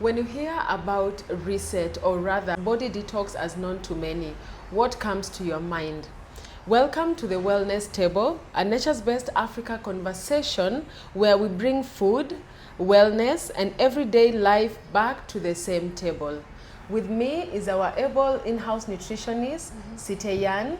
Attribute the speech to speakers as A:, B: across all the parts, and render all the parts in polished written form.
A: When you hear about reset, or rather body detox as known to many, what comes to your mind? Welcome to the Wellness Table, a Nature's-Best Africa conversation where we bring food, wellness, and everyday life back to the same table. With me is our able in-house nutritionist, Siteyan.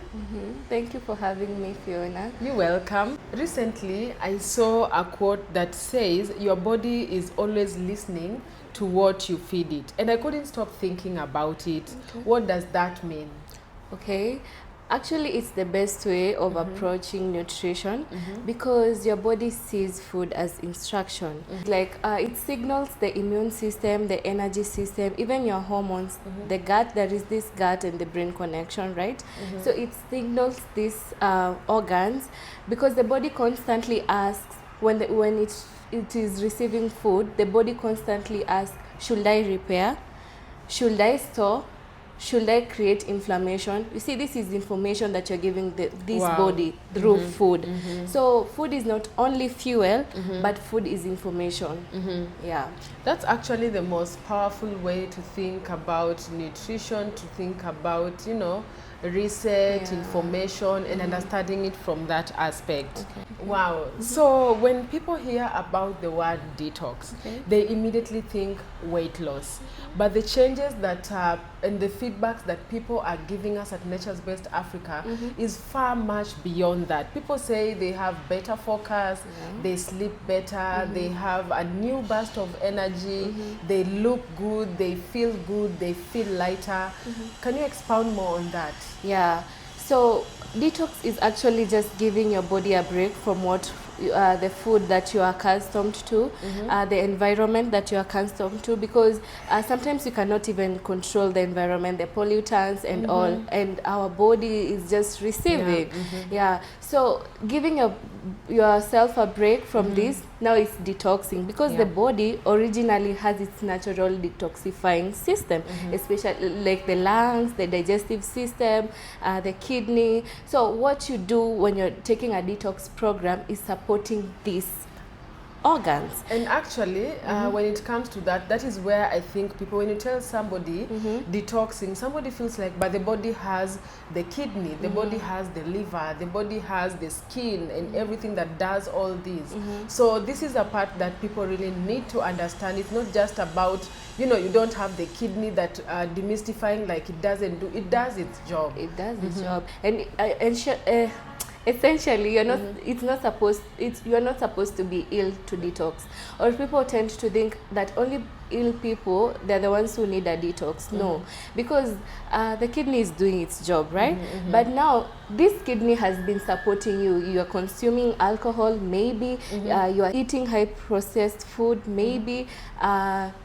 B: Thank you for having me, Fiona.
A: You're welcome. Recently, I saw a quote that says, your body is always listening to what you feed it. And I couldn't stop thinking about it.
B: Okay.
A: What does that mean?
B: Okay. Actually, it's the best way of approaching nutrition because your body sees food as instruction. Like it signals the immune system, the energy system, even your hormones, the gut. There is this gut and the brain connection, right? So it signals these organs because the body constantly asks when it is receiving food. The body constantly asks, should I repair? Should I store? Should I create inflammation? You see, this is information that you're giving this body through food. So food is not only fuel, but food is information. Yeah.
A: That's actually the most powerful way to think about nutrition, to think about, research, information, and understanding it from that aspect.
B: Okay.
A: Wow. So when people hear about the word detox, they immediately think weight loss. But the changes that and the feedbacks that people are giving us at Nature's Best Africa is far much beyond that. People say they have better focus, they sleep better, they have a new burst of energy, they look good, they feel good, they feel lighter. Can you expound more on that?
B: Yeah. So detox is actually just giving your body a break from what the food that you are accustomed to, the environment that you are accustomed to, because sometimes you cannot even control the environment, the pollutants and all, and our body is just receiving. So giving yourself a break from this, now it's detoxing, because the body originally has its natural detoxifying system, especially like the lungs, the digestive system, the kidney. So what you do when you're taking a detox program is supporting these organs.
A: And actually, when it comes to that, that is where I think people, when you tell somebody detoxing, somebody feels like, but the body has the kidney, the body has the liver, the body has the skin and everything that does all these. So this is a part that people really need to understand. It's not just about, you don't have the kidney that demystifying like it doesn't do. It does its job.
B: It does its job. And essentially, you're not supposed to be ill to detox. Or people tend to think that only ill people, they're the ones who need a detox. No, because the kidney is doing its job, right? But now this kidney has been supporting you. You are consuming alcohol, maybe you are eating high processed food, maybe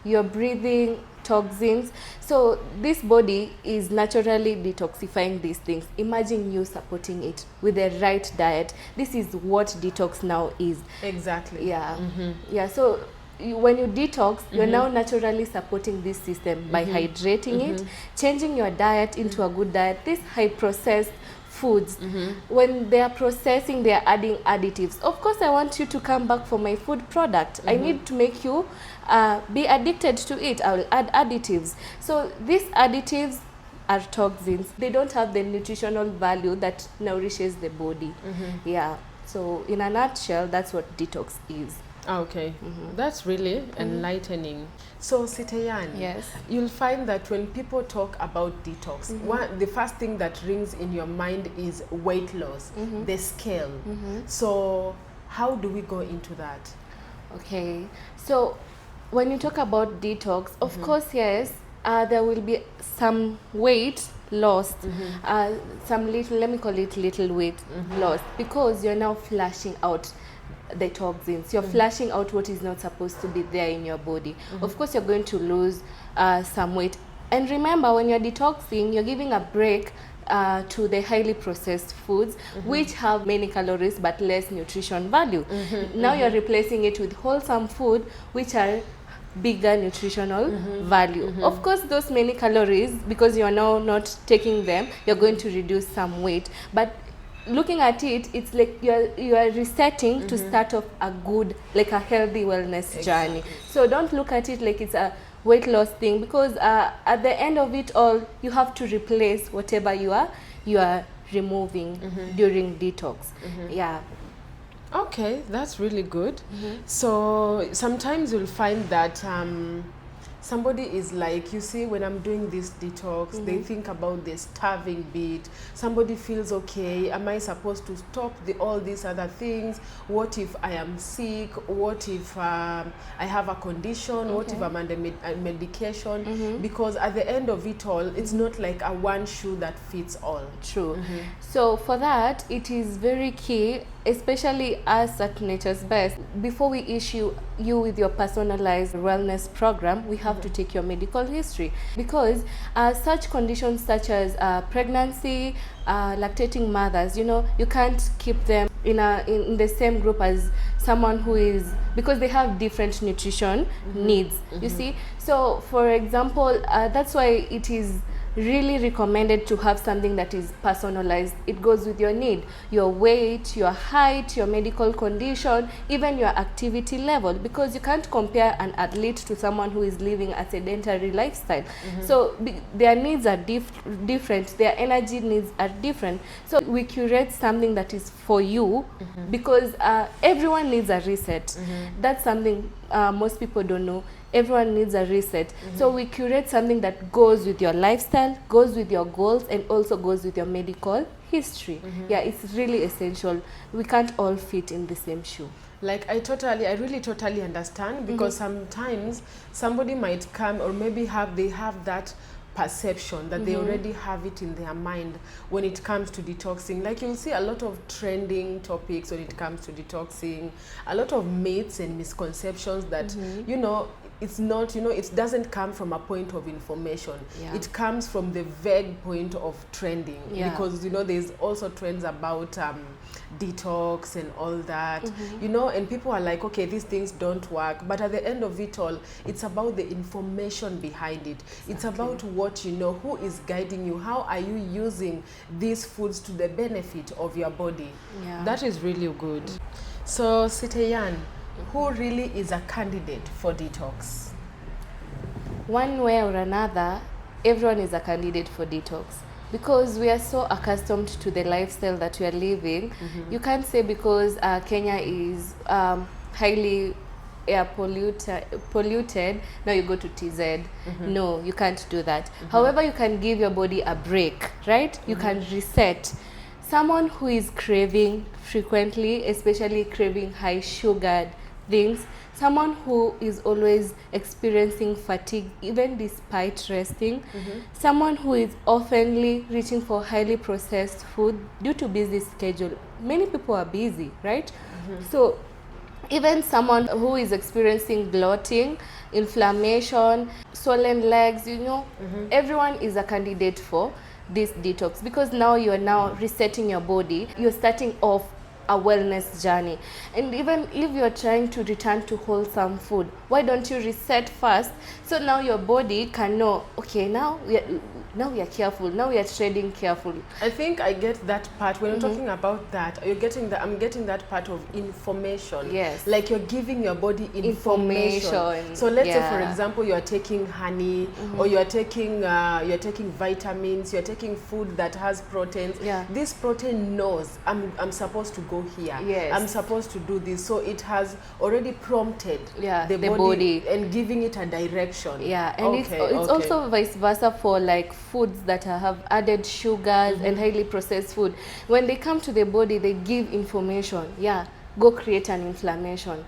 B: you're breathing toxins. So this body is naturally detoxifying these things. Imagine you supporting it with the right diet. This is what detox now is.
A: Exactly.
B: Yeah. Yeah. So when you detox, you're now naturally supporting this system by hydrating it, changing your diet into a good diet. This high processed foods, when they are processing, they are adding additives. Of course, I want you to come back for my food product. I need to make you be addicted to it. I will add additives. So these additives are toxins. They don't have the nutritional value that nourishes the body. Yeah. So in a nutshell, that's what detox is.
A: Okay, that's really enlightening. So Siteyan,
B: Yes.
A: you'll find that when people talk about detox, the first thing that rings in your mind is weight loss, the scale. So how do we go into that?
B: Okay, so when you talk about detox, of course, yes, there will be some weight lost, some little, let me call it little weight lost, because you're now flushing out the toxins. You're flushing out what is not supposed to be there in your body. Of course, you're going to lose some weight. And remember, when you're detoxing, you're giving a break to the highly processed foods, which have many calories but less nutrition value. Now you're replacing it with wholesome food, which are bigger nutritional value. Of course, those many calories, because you're now not taking them, you're going to reduce some weight. But looking at it, it's like you are resetting to start off a good, like a healthy wellness journey. So don't look at it like it's a weight loss thing, because at the end of it all, you have to replace whatever you are removing during detox. Yeah.
A: Okay, that's really good. So sometimes you'll find that somebody is like, you see, when I'm doing this detox, they think about the starving bit. Somebody feels, okay, am I supposed to stop all these other things? What if I am sick? What if I have a condition? What if I'm under medication? Because at the end of it all, it's not like a one shoe that fits all.
B: True. So for that, it is very key, especially us at Nature's Best. Before we issue you with your personalized wellness program, we have to take your medical history, because such conditions such as pregnancy, lactating mothers, you can't keep them in the same group as someone who is, because they have different nutrition needs, you see. So for example, that's why it is really recommended to have something that is personalized. It goes with your need, your weight, your height, your medical condition, even your activity level, because you can't compare an athlete to someone who is living a sedentary lifestyle. So their needs are different, their energy needs are different. So we curate something that is for you, because everyone needs a reset. That's something most people don't know. Everyone needs a reset. So we curate something that goes with your lifestyle, goes with your goals, and also goes with your medical history. Yeah, it's really essential. We can't all fit in the same shoe.
A: Like I really totally understand, because sometimes somebody might come, or maybe they have that perception that they already have it in their mind when it comes to detoxing. Like you'll see a lot of trending topics when it comes to detoxing, a lot of myths and misconceptions that, it's not, it doesn't come from a point of information. It comes from the vague point of trending, because, there's also trends about detox and all that, and people are like, okay, these things don't work. But at the end of it all, it's about the information behind it. It's about what who is guiding you, how are you using these foods to the benefit of your body. That is really good. So Siteyan, who really is a candidate for detox?
B: One way or another, everyone is a candidate for detox, because we are so accustomed to the lifestyle that we are living. You can't say because Kenya is highly air polluted, now you go to TZ. No, you can't do that. However, you can give your body a break, right? You can reset. Someone who is craving frequently, especially craving high sugared things, someone who is always experiencing fatigue even despite resting, someone who is oftenly reaching for highly processed food due to busy schedule. Many people are busy, right? So even someone who is experiencing bloating, inflammation, swollen legs, everyone is a candidate for this detox, because now you are now resetting your body. You're starting off a wellness journey. And even if you're trying to return to wholesome food, why don't you reset first, so now your body can know, okay, now we are careful, now we are trading carefully.
A: I think I get that part. When you're talking about that, I'm getting that part of information.
B: Yes.
A: Like you're giving your body information. So let's say, for example, you are taking honey, or you are taking vitamins, you're taking food that has proteins. This protein knows I'm supposed to go here. I'm supposed to do this. So it has already prompted the body and giving it a direction.
B: And it's also vice versa for like foods that have added sugars and highly processed food. When they come to the body, they give information. Go create an inflammation.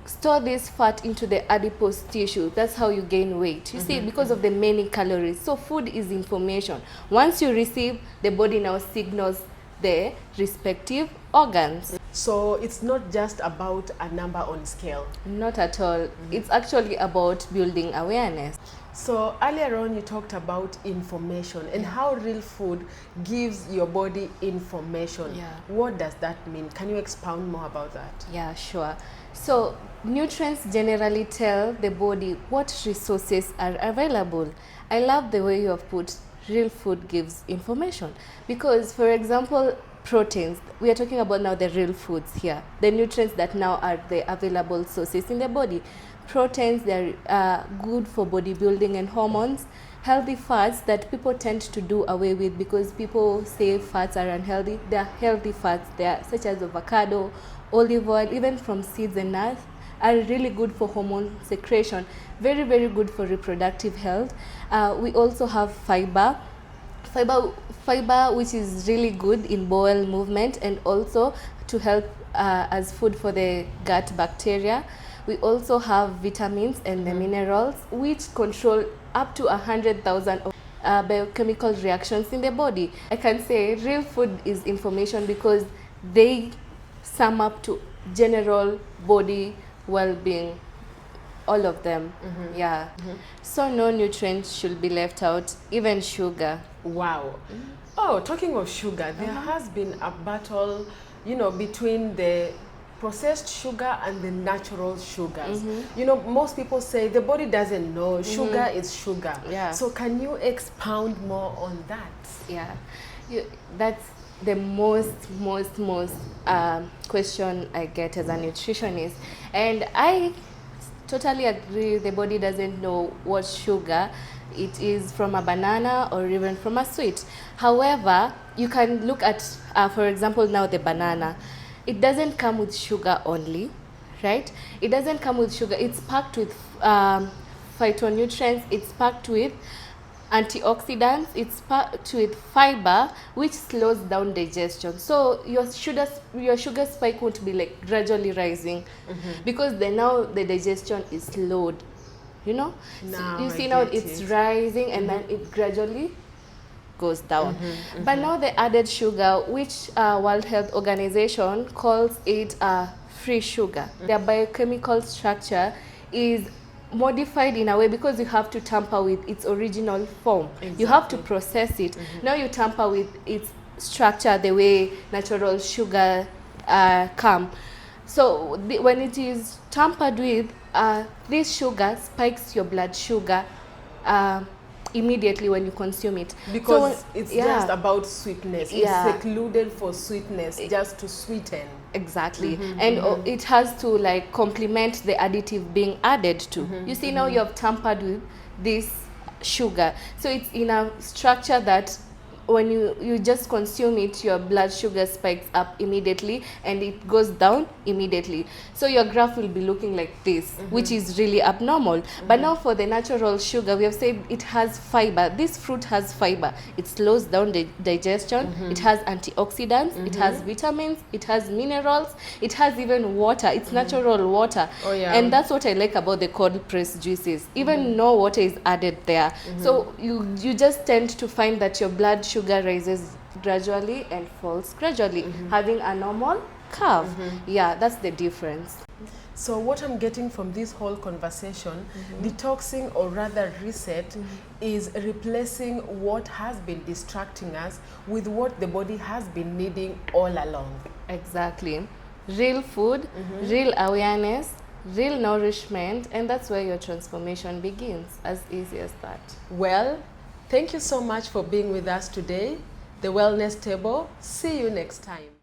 B: Store this fat into the adipose tissue. That's how you gain weight. You see, because of the many calories. So food is information. Once you receive, the body now signals the respective organs.
A: So it's not just about a number on scale.
B: Not at all. It's actually about building awareness.
A: So earlier on you talked about information and how real food gives your body information. What does that mean? Can you expound more about that?
B: Yeah, sure. So nutrients generally tell the body what resources are available. I love the way you have put real food gives information, because for example, proteins, we are talking about now the real foods here, the nutrients that now are the available sources in the body. proteins, they're good for bodybuilding and hormones. Healthy fats that people tend to do away with because people say fats are unhealthy. They are healthy fats. They are such as avocado, olive oil, even from seeds and nuts, are really good for hormone secretion. Very, very good for reproductive health. We also have fiber, which is really good in bowel movement and also to help as food for the gut bacteria. We also have vitamins and the minerals, which control up to 100,000 of biochemical reactions in the body. I can say real food is information because they sum up to general body well-being, all of them. Yeah. So no nutrients should be left out, even sugar.
A: Wow. Oh, talking of sugar, there has been a battle, you know, between the processed sugar and the natural sugars. You know, most people say the body doesn't know sugar is sugar.
B: Yeah.
A: So can you expound more on that?
B: Yeah, that's the most question I get as a nutritionist, and I totally agree. The body doesn't know what sugar it is from a banana or even from a sweet. However, you can look at, for example, now the banana. It doesn't come with sugar only, right? It doesn't come with sugar. It's packed with phytonutrients. It's packed with antioxidants. It's packed with fiber, which slows down digestion. So your sugar spike won't be like gradually rising because now the digestion is slowed. You know,
A: Now
B: so you
A: I
B: see now
A: get
B: it's
A: it.
B: rising and then it gradually goes down. But now the added sugar, which World Health Organization calls it free sugar. Their biochemical structure is modified in a way because you have to tamper with its original form. You have to process it. Now you tamper with its structure the way natural sugar come. So when it is tampered with, this sugar spikes your blood sugar immediately when you consume it.
A: Because
B: So,
A: it's
B: yeah.
A: just about sweetness.
B: Yeah.
A: It's secluded for sweetness, just to sweeten.
B: Exactly. And it has to like complement the additive being added to. You see now you have tampered with this sugar. So it's in a structure that when you just consume it, your blood sugar spikes up immediately and it goes down immediately. So your graph will be looking like this, which is really abnormal. But now for the natural sugar, we have said it has fiber. This fruit has fiber. It slows down the digestion. It has antioxidants. It has vitamins. It has minerals. It has even water. It's natural water.
A: Oh, yeah.
B: And that's what I like about the cold pressed juices. Even no water is added there. So you just tend to find that your blood sugar rises gradually and falls gradually, having a normal curve. Yeah, that's the difference.
A: So what I'm getting from this whole conversation, detoxing or rather reset is replacing what has been distracting us with what the body has been needing all along.
B: Exactly. Real food, real awareness, real nourishment, and that's where your transformation begins. As easy as that.
A: Well, thank you so much for being with us today. The Wellness Table. See you next time.